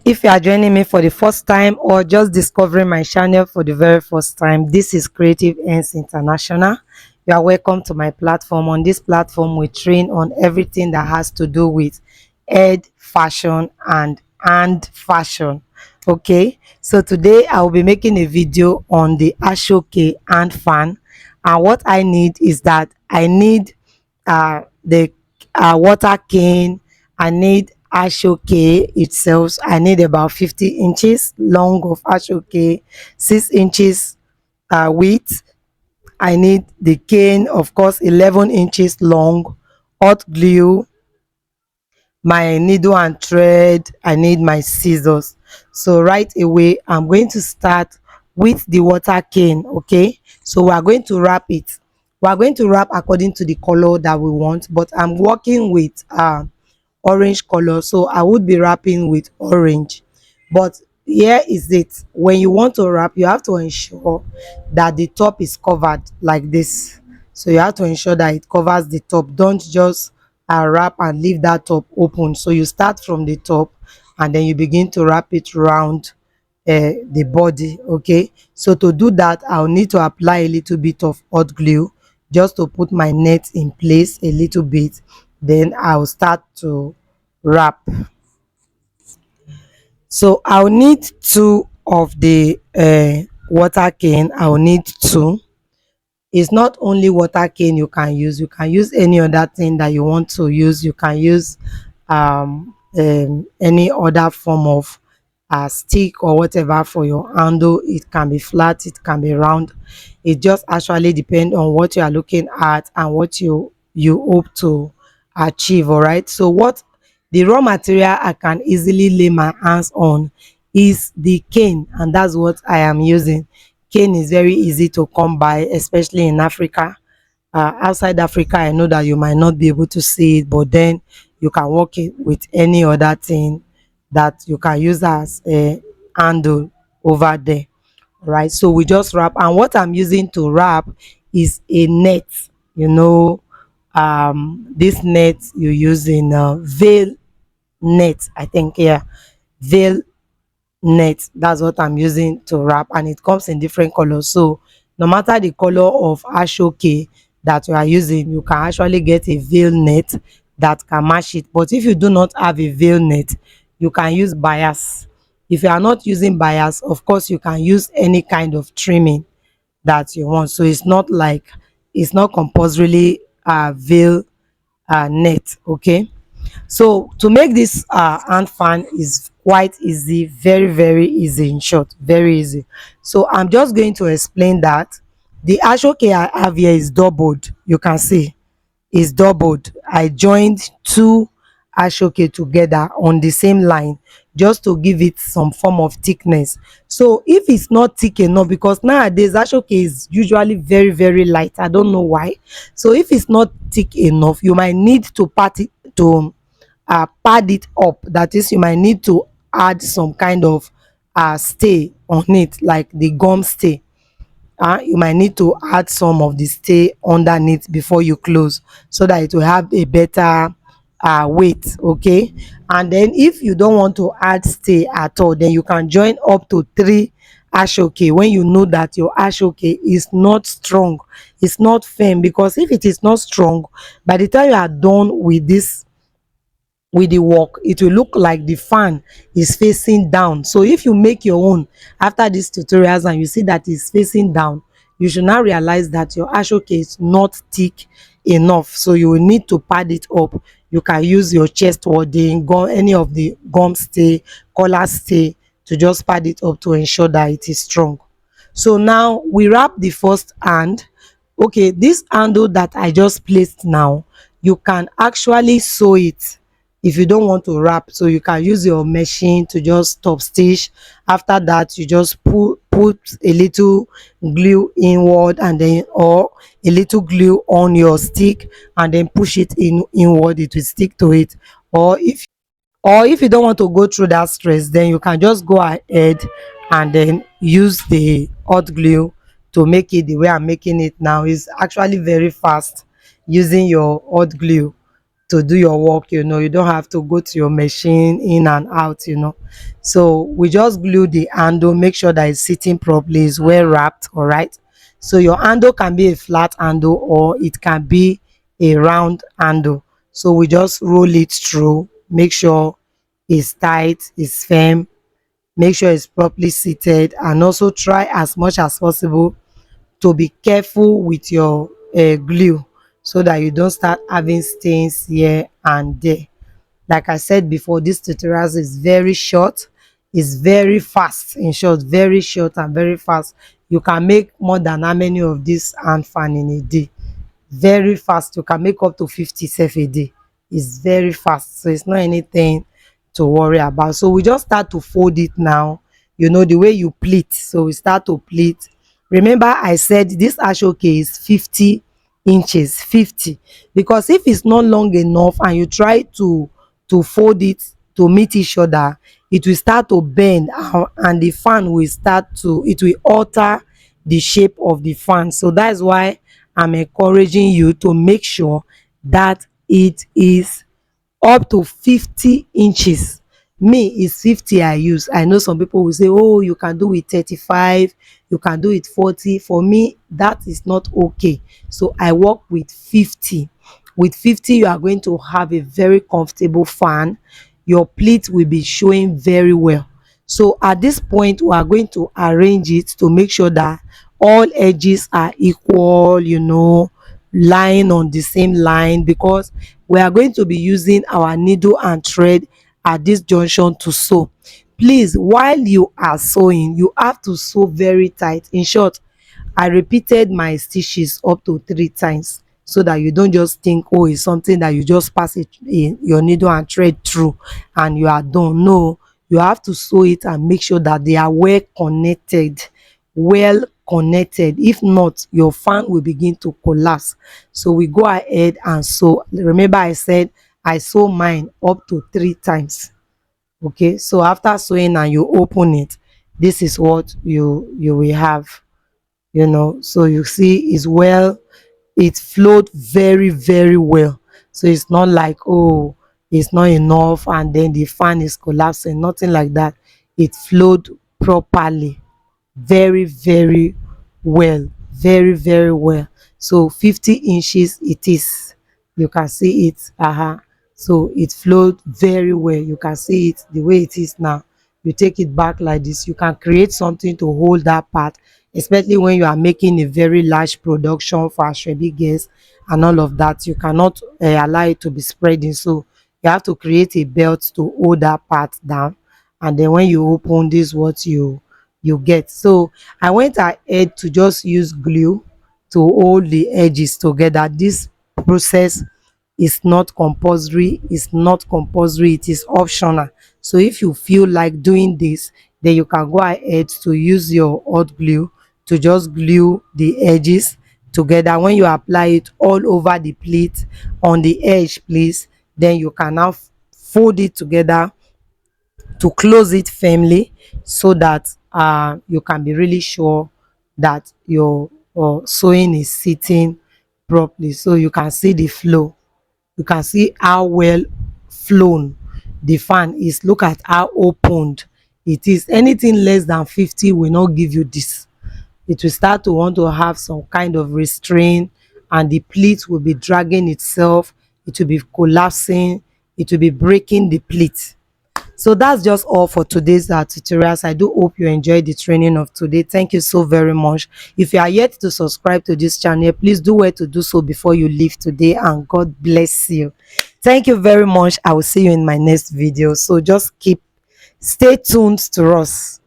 If you are joining me for the first time or just discovering my channel for the very first time, this is Creative Ends International. You are welcome to my platform. On this platform, we train on everything that has to do with head fashion and fashion. Okay, so today I will be making a video on the Asoke and fan. And what I need is that I need the water cane. I need ashoke itself. I need about 50 inches long of ashoke, 6 inches width. I need the cane, of course, 11 inches long, hot glue, my needle and thread. I need my scissors. So right away I'm going to start with the water cane. Okay, so we are going to wrap it. We are going to wrap according to the color that we want, but I'm working with orange color, so I would be wrapping with orange. But here is it: when you want to wrap, you have to ensure that the top is covered like this. So you have to ensure that it covers the top. Don't just wrap and leave that top open. So you start from the top and then you begin to wrap it around the body. Okay, so to do that, I'll need to apply a little bit of hot glue just to put my net in place a little bit. Then I'll start to wrap. So I'll need two of the water cane. I'll need two. It's not only water cane you can use any other thing that you want to use. You can use any other form of stick or whatever for your handle. It can be flat, it can be round. It just actually depends on what you are looking at and what you hope to achieve. All right, so what the raw material I can easily lay my hands on is the cane, and that's what I am using. Cane is very easy to come by, especially in Africa. Outside Africa, I know that you might not be able to see it, but then you can work it with any other thing that you can use as a handle over there. Right, so we just wrap, and what I'm using to wrap is a net. You know, this net you use in veil net, I think. Yeah, veil net, that's what I'm using to wrap, and it comes in different colors. So no matter the color of ashoke that you are using, you can actually get a veil net that can match it. But if you do not have a veil net, you can use bias. If you are not using bias, of course you can use any kind of trimming that you want. So it's not like, it's not compulsorily veil net. Okay, so to make this hand fan is quite easy, very easy. In short, very easy. So I'm just going to explain that the ashoke I have here is doubled. You can see is doubled. I joined two ashoke together on the same line just to give it some form of thickness. So if it's not thick enough, because nowadays ashoke is usually very light, I don't know why. So if it's not thick enough, you might need to pat it, to pad it up. That is, you might need to add some kind of stay on it, like the gum stay. You might need to add some of the stay underneath before you close, so that it will have a better weight. Okay, and then if you don't want to add stay at all, then you can join up to three ashoke when you know that your ashoke is not strong, it's not firm. Because if it is not strong, by the time you are done with this, with the work, it will look like the fan is facing down. So if you make your own after these tutorials and you see that it's facing down, you should now realize that your ashoke is not thick enough, so you will need to pad it up. You can use your chest wording, gum, any of the gum stay, collar stay, to just pad it up to ensure that it is strong. So now we wrap the first hand. Okay, this handle that I just placed now, you can actually sew it if you don't want to wrap. So you can use your machine to just top stitch. After that, you just put a little glue inward, and then, or a little glue on your stick, and then push it inward, it will stick to it. Or if you don't want to go through that stress, then you can just go ahead and then use the hot glue to make it the way I'm making it now. Is actually very fast using your hot glue. to do your work. You don't have to go to your machine in and out. So we just glue the handle, make sure that it's sitting properly, is well wrapped. All right, so your handle can be a flat handle or it can be a round handle. So we just roll it through, make sure it's tight, it's firm, make sure it's properly seated, and also try as much as possible to be careful with your glue, so that you don't start having stains here and there. Like I said before, this tutorial is very short, it's very fast. In short, very short and very fast. You can make more than how many of this hand fan in a day? Very fast. You can make up to 50 sef a day. It's very fast, so it's not anything to worry about. So we just start to fold it now, the way you pleat. So we start to pleat. Remember I said this Asoke is 50 inches, 50, because if it's not long enough and you try to fold it to meet each other, it will start to bend, and the fan will it will alter the shape of the fan. So that's why I'm encouraging you to make sure that it is up to 50 inches. Me is 50 I use. I know some people will say, oh, you can do it 35, you can do it 40. For me, that is not okay. So I work with 50. With 50, you are going to have a very comfortable fan. Your pleat will be showing very well. So at this point, we are going to arrange it to make sure that all edges are equal, lying on the same line, because we are going to be using our needle and thread at this junction to sew. Please, while you are sewing, you have to sew very tight. In short, I repeated my stitches up to 3 times, so that you don't just think, oh, it's something that you just pass it in your needle and thread through and you are done. No, you have to sew it and make sure that they are well connected, well connected. If not, your fan will begin to collapse. So we go ahead and sew. Remember I said I sew mine up to 3 times. Okay, so after sewing and you open it, this is what you will have. So you see it's well, it flowed very very well. So it's not like, oh, it's not enough and then the fan is collapsing, nothing like that. It flowed properly, very very well, very very well. So 50 inches it is, you can see it. So it flowed very well, you can see it the way it is now. You take it back like this, you can create something to hold that part, especially when you are making a very large production for Asoebi guests and all of that. You cannot allow it to be spreading, so you have to create a belt to hold that part down, and then when you open this, what you get. So I went ahead to just use glue to hold the edges together. This process is not compulsory, it's not compulsory, it is optional. So if you feel like doing this, then you can go ahead to use your hot glue to just glue the edges together. When you apply it all over the pleat on the edge, please, then you can now fold it together to close it firmly, so that you can be really sure that your sewing is sitting properly. So you can see the flow, you can see how well flown the fan is. Look at how opened it is. Anything less than 50 will not give you this. It will start to want to have some kind of restraint, and the pleat will be dragging itself, it will be collapsing, it will be breaking the pleat. So that's just all for today's tutorials. I do hope you enjoyed the training of today. Thank you so very much. If you are yet to subscribe to this channel, please do well to do so before you leave today, and God bless you. Thank you very much. I will see you in my next video. So just stay tuned to us.